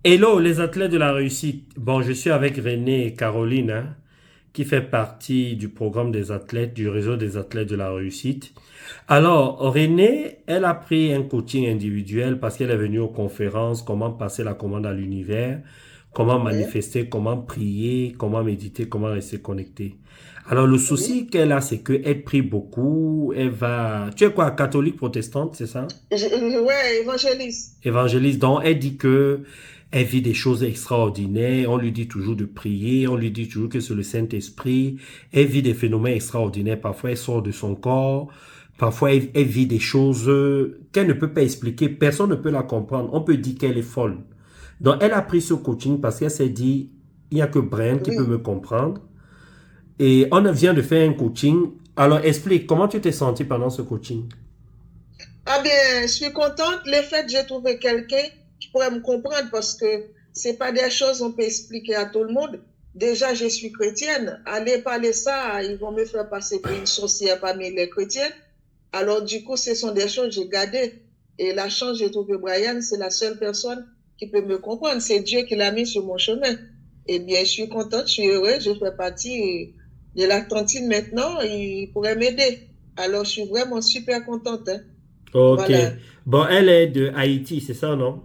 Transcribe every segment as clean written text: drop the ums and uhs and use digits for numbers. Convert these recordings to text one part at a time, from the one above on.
Hello, les athlètes de la réussite. Bon, je suis avec René et Caroline, hein, qui fait partie du programme des athlètes, du réseau des athlètes de la réussite. Alors, René, elle a pris un coaching individuel parce qu'elle est venue aux conférences, comment passer la commande à l'univers, comment Oui, manifester, comment prier, comment méditer, comment rester connecté. Alors, le oui. souci qu'elle a, c'est qu'elle prie beaucoup, elle va... Tu es quoi, catholique protestante, c'est ça? Ouais, évangéliste. Évangéliste, donc elle dit que elle vit des choses extraordinaires, on lui dit toujours de prier, on lui dit toujours que c'est le Saint-Esprit, elle vit des phénomènes extraordinaires, parfois elle sort de son corps, parfois elle vit des choses qu'elle ne peut pas expliquer, personne ne peut la comprendre, on peut dire qu'elle est folle. Donc elle a pris ce coaching parce qu'elle s'est dit, il n'y a que Brian qui peut Oui. me comprendre, et on vient de faire un coaching, alors explique, comment tu t'es senti pendant ce coaching? Ah bien, je suis contente. Le fait que j'ai trouvé quelqu'un qui pourrait me comprendre parce que c'est pas des choses qu'on peut expliquer à tout le monde. Déjà, je suis chrétienne. Aller parler ça, ils vont me faire passer pour une sorcière parmi les chrétiennes. Alors, du coup, ce sont des choses que j'ai gardées. Et la chance, j'ai trouvé Brian, c'est la seule personne qui peut me comprendre. C'est Dieu qui l'a mis sur mon chemin. Eh bien, je suis contente, je suis heureuse, je fais partie de la cantine maintenant, il pourrait m'aider. Alors, je suis vraiment super contente, hein. Ok. Voilà. Bon, elle est de Haïti, c'est ça, non?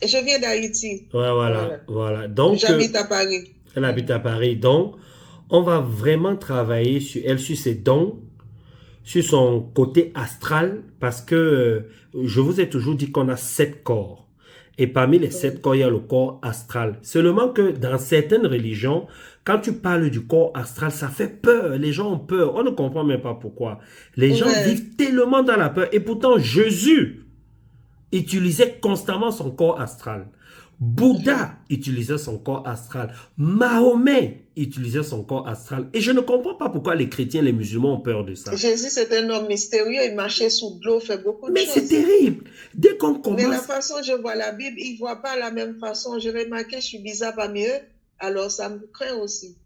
Et je viens d'Haïti. Ouais, voilà, Voilà. voilà. Donc, J'habite à Paris. elle habite Mhm. à Paris. Donc, on va vraiment travailler sur elle, sur ses dons, sur son côté astral, parce que je vous ai toujours dit qu'on a 7 corps. Et parmi les sept Mhm. corps, il y a le corps astral. Seulement que dans certaines religions, quand tu parles du corps astral, ça fait peur. Les gens ont peur. On ne comprend même pas pourquoi. Les gens Ouais. vivent tellement dans la peur. Et pourtant, Jésus utilisait constamment son corps astral. Mhm. Bouddha utilisait son corps astral. Mahomet utilisait son corps astral. Et je ne comprends pas pourquoi les chrétiens, les musulmans ont peur de ça. Jésus, c'est un homme mystérieux. Il marchait sous de l'eau, fait beaucoup de Mais c'est choses. terrible. Dès qu'on Mais la commence, façon dont je vois la Bible, ils ne voient pas la même façon. J'ai remarqué, je suis bizarre parmi eux. Alors, ça me craint aussi.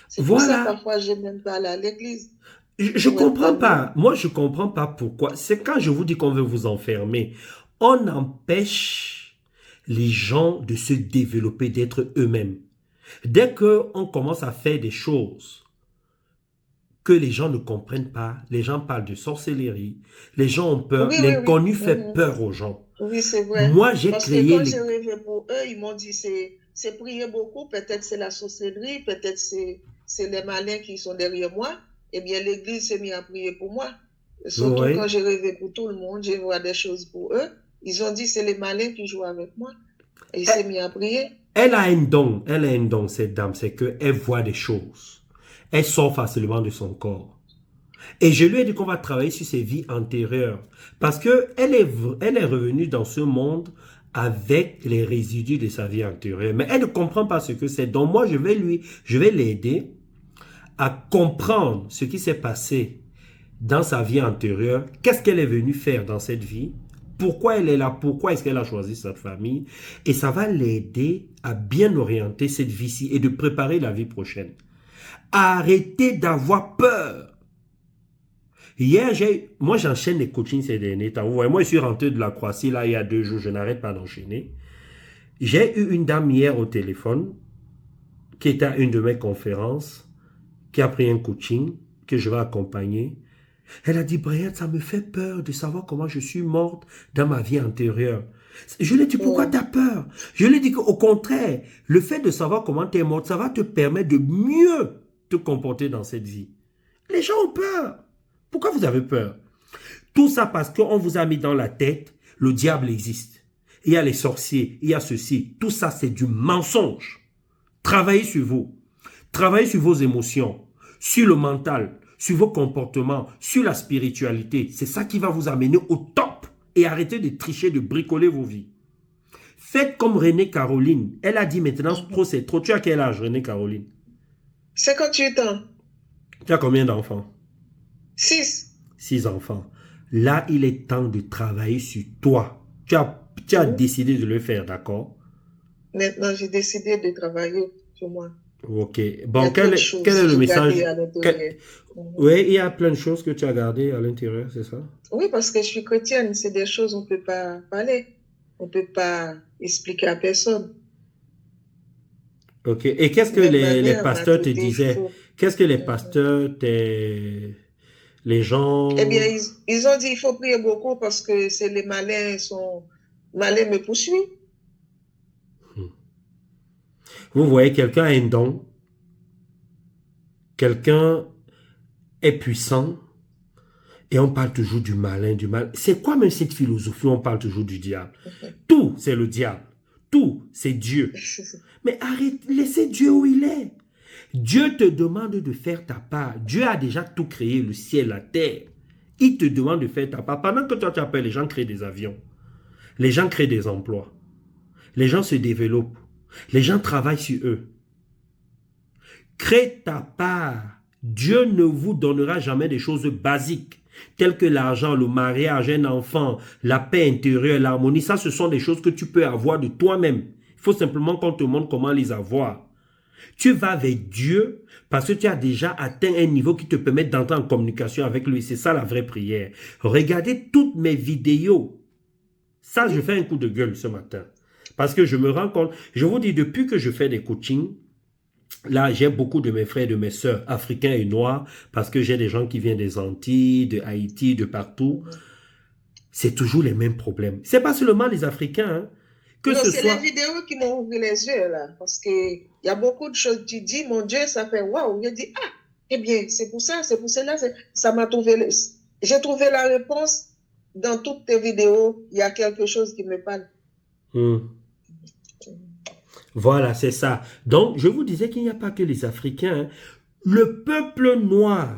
C'est pour ça, voilà, parfois, je n'aime pas aller à l'église je pour être comprends parmi eux. pas. Moi, je comprends pas pourquoi. C'est quand je vous dis qu'on veut vous enfermer. On empêche les gens de se développer, d'être eux-mêmes. Dès qu'on commence à faire des choses que les gens ne comprennent pas, les gens parlent de sorcellerie, les gens ont peur, Oui, oui, oui. l'inconnu fait Mhm. peur aux gens. Oui, c'est vrai. Moi, j'ai Parce que créé quand j'ai les... rêvé pour eux, ils m'ont dit c'est prier beaucoup, peut-être c'est la sorcellerie, peut-être c'est les malins qui sont derrière moi. Eh bien, l'Église s'est mise à prier pour moi. Surtout quand Oui. j'ai rêvé pour tout le monde, j'ai vu des choses pour eux. Ils ont dit c'est les malins qui jouent avec moi. Et ils s'est mis à prier. Elle a un don, cette dame, c'est qu'elle voit des choses. Elle sort facilement de son corps. Et je lui ai dit qu'on va travailler sur ses vies antérieures. Parce que elle est revenue dans ce monde avec les résidus de sa vie antérieure. Mais elle ne comprend pas ce que c'est. Donc moi, je vais l'aider à comprendre ce qui s'est passé dans sa vie antérieure, qu'est-ce qu'elle est venue faire dans cette vie, pourquoi elle est là, pourquoi est-ce qu'elle a choisi cette famille, et ça va l'aider à bien orienter cette vie-ci et de préparer la vie prochaine. Arrêtez d'avoir peur. Hier, moi j'enchaîne les coachings ces derniers temps. Vous voyez, moi je suis rentré de la Croatie là il y a 2 jours, je n'arrête pas d'enchaîner. J'ai eu une dame hier au téléphone qui était à une de mes conférences, qui a pris un coaching que je vais accompagner. Elle a dit, Brian, ça me fait peur de savoir comment je suis morte dans ma vie antérieure. Je lui ai dit, pourquoi tu Mm. as peur? Je lui ai dit qu'au contraire, le fait de savoir comment tu es morte, ça va te permettre de mieux te comporter dans cette vie. Les gens ont peur. Pourquoi vous avez peur? Tout ça parce qu'on vous a mis dans la tête, le diable existe. Il y a les sorciers, il y a ceci. Tout ça, c'est du mensonge. Travaillez sur vous. Travaillez sur vos émotions, sur le mental, sur vos comportements, sur la spiritualité. C'est ça qui va vous amener au top. Et arrêtez de tricher, de bricoler vos vies. Faites comme René Caroline. Elle a dit maintenant, trop Mhm. c'est trop. Tu as quel âge, René Caroline? 58 ans. Tu as combien d'enfants? 6. 6 enfants. Là, il est temps de travailler sur toi. Tu as Mhm. décidé de le faire, d'accord? Maintenant, j'ai décidé de travailler sur moi. Ok. Il y Bon, a trop de quel choses est que le j'ai gardées message? à l'intérieur. Mhm. Oui, il y a plein de choses que tu as gardées à l'intérieur, c'est ça? Oui, parce que je suis chrétienne, c'est des choses on ne peut pas parler. On ne peut pas expliquer à personne. Ok. Et qu'est-ce que Mais ma les mère m'a pasteurs tout te dit, il disaient? faut. Qu'est-ce que les Mhm. pasteurs, les Eh bien, gens... ils ont dit il faut prier beaucoup parce que c'est les malins sont. Malins me poursuivent. Vous voyez, quelqu'un a un don, quelqu'un est puissant, et on parle toujours du malin, du mal. C'est quoi même cette philosophie où on parle toujours du diable? Tout, c'est le diable. Tout, c'est Dieu. Mais arrête, laissez Dieu où il est. Dieu te demande de faire ta part. Dieu a déjà tout créé, le ciel, la terre. Il te demande de faire ta part. Pendant que toi tu appelles, les gens créent des avions. Les gens créent des emplois. Les gens se développent. Les gens travaillent sur eux. Crée ta part. Dieu ne vous donnera jamais des choses basiques, telles que l'argent, le mariage, un enfant, la paix intérieure, l'harmonie. Ça, ce sont des choses que tu peux avoir de toi-même. Il faut simplement qu'on te montre comment les avoir. Tu vas avec Dieu parce que tu as déjà atteint un niveau qui te permet d'entrer en communication avec lui. C'est ça la vraie prière. Regardez toutes mes vidéos. Ça, je fais un coup de gueule ce matin. Parce que je me rends compte, je vous dis, depuis que je fais des coachings, là, j'ai beaucoup de mes frères et de mes sœurs africains et noirs, parce que j'ai des gens qui viennent des Antilles, de Haïti, de partout. C'est toujours les mêmes problèmes. C'est pas seulement les Africains, hein. Que Non, ce c'est les soit... vidéos qui m'ont ouvert les yeux, là. Parce qu'il y a beaucoup de choses. Tu dis, mon Dieu, ça fait waouh. Je dis, ah, eh bien, c'est pour ça, c'est pour cela. Ça m'a trouvé. J'ai trouvé la réponse dans toutes tes vidéos. Il y a quelque chose qui me parle. Voilà, c'est ça. Donc, je vous disais qu'il n'y a pas que les Africains, hein. Le peuple noir,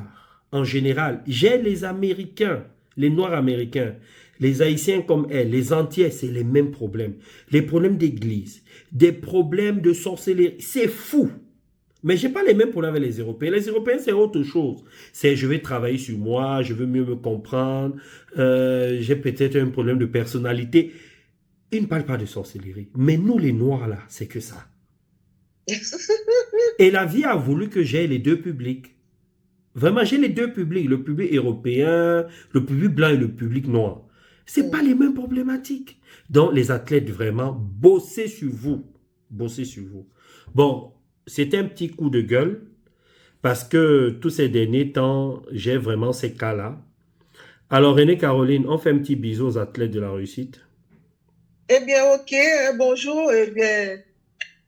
en général, j'ai les Américains, les Noirs américains, les Haïtiens comme elle, les Antillais, c'est les mêmes problèmes. Les problèmes d'église, des problèmes de sorcellerie, c'est fou. Mais j'ai pas les mêmes problèmes avec les Européens. Les Européens, c'est autre chose. C'est je vais travailler sur moi, je veux mieux me comprendre, j'ai peut-être un problème de personnalité. Ils ne parlent pas de sorcellerie. Mais nous, les Noirs, là, c'est que ça. Et la vie a voulu que j'aie les deux publics. Vraiment, j'ai les deux publics, le public européen, le public blanc et le public noir. C'est pas les mêmes problématiques. Donc, les athlètes, vraiment, bossez sur vous. Bossez sur vous. Bon, c'était un petit coup de gueule parce que tous ces derniers temps, j'ai vraiment ces cas-là. Alors, René Caroline, on fait un petit bisou aux athlètes de la réussite. Eh bien, ok, bonjour. Eh bien,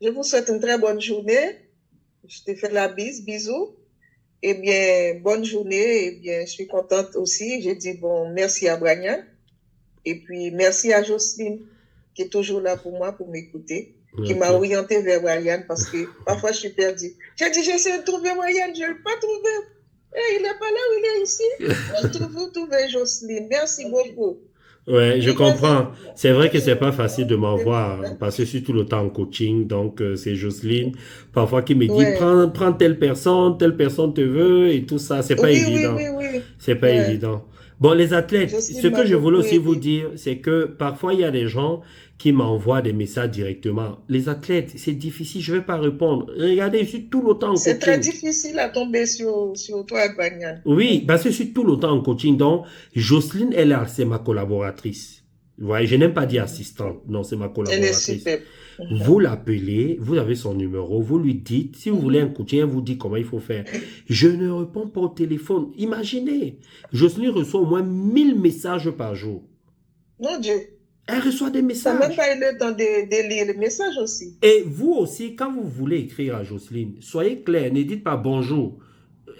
je vous souhaite une très bonne journée. Je te fais la bise, bisous. Eh bien, bonne journée. Eh bien, je suis contente aussi. J'ai dit, bon, merci à Bragnan. Et puis, merci à Jocelyne, qui est toujours là pour moi, pour m'écouter, qui m'a Ok. orienté vers Brian, parce que parfois je suis perdue. J'ai dit, j'essaie de trouver Brian, je ne l'ai pas trouvé. Et il n'est pas là, il est ici. Je trouve trouver Jocelyne. Merci beaucoup. Ouais, je Oui, vas-y. comprends. C'est vrai que c'est pas facile de m'envoyer parce que je suis tout le temps en coaching. Donc, c'est Jocelyne, parfois qui me dit, Ouais. prends telle personne te veut et tout ça. C'est pas Oui, oui, évident. oui, oui. C'est pas Ouais. évident. Bon, les athlètes, ce Jocelyne que m'a je voulais beaucoup aussi vous aidé. dire, c'est que parfois il y a des gens qui m'envoient des messages directement. Les athlètes, c'est difficile, je vais pas répondre. Regardez, je suis tout le temps en C'est très coaching. difficile à tomber sur toi, Brian. Oui, parce que je suis tout le temps en coaching. Donc, Jocelyne, elle, c'est ma collaboratrice. Vous voyez, je n'aime pas dire assistante. Non, c'est ma Elle est collaboratrice. superbe. Vous l'appelez, vous avez son numéro, vous lui dites, si vous voulez un coaching, elle vous dit comment il faut faire. Je ne réponds pas au téléphone. Imaginez, Jocelyne reçoit au moins 1000 messages par jour. Mon Dieu. Elle reçoit des Tu n'as même messages. pas eu le temps de lire le message aussi. Et vous aussi, quand vous voulez écrire à Jocelyne, soyez clair, ne dites pas bonjour.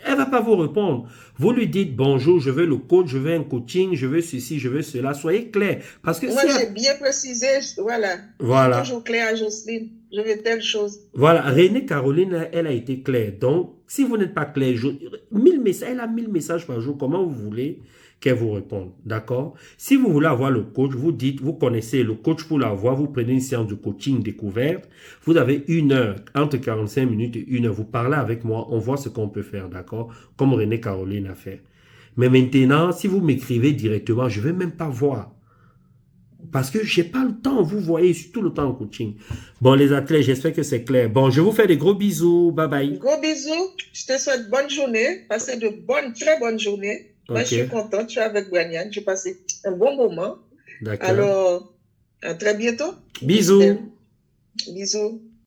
Elle ne va pas vous répondre. Vous lui dites bonjour, je veux le coach, je veux un coaching, je veux ceci, je veux cela. Soyez clair. Parce que Moi, si... j'ai bien précisé, voilà. Je suis Voilà. toujours claire à Jocelyne. Je veux telle chose. Voilà. René Caroline, elle a été claire. Donc, si vous n'êtes pas clair, 1000 messages, elle a 1000 messages par jour. Comment vous voulez qu'elle vous réponde? D'accord? Si vous voulez avoir le coach, vous dites, vous connaissez le coach pour l'avoir, vous prenez une séance de coaching découverte. Vous avez 1 heure, entre 45 minutes et 1 heure. Vous parlez avec moi, on voit ce qu'on peut faire. D'accord? Comme René Caroline a fait. Mais maintenant, si vous m'écrivez directement, je ne vais même pas voir. Parce que je n'ai pas le temps, vous voyez, je suis tout le temps en coaching. Bon, les athlètes, j'espère que c'est clair. Bon, je vous fais des gros bisous. Bye bye. Gros bisous. Je te souhaite bonne journée. Passez de bonnes, très bonnes journées. Moi, je suis contente. Je suis avec Brian. J'ai passé un bon moment. D'accord. Alors, à très bientôt. Bisous. Bisous.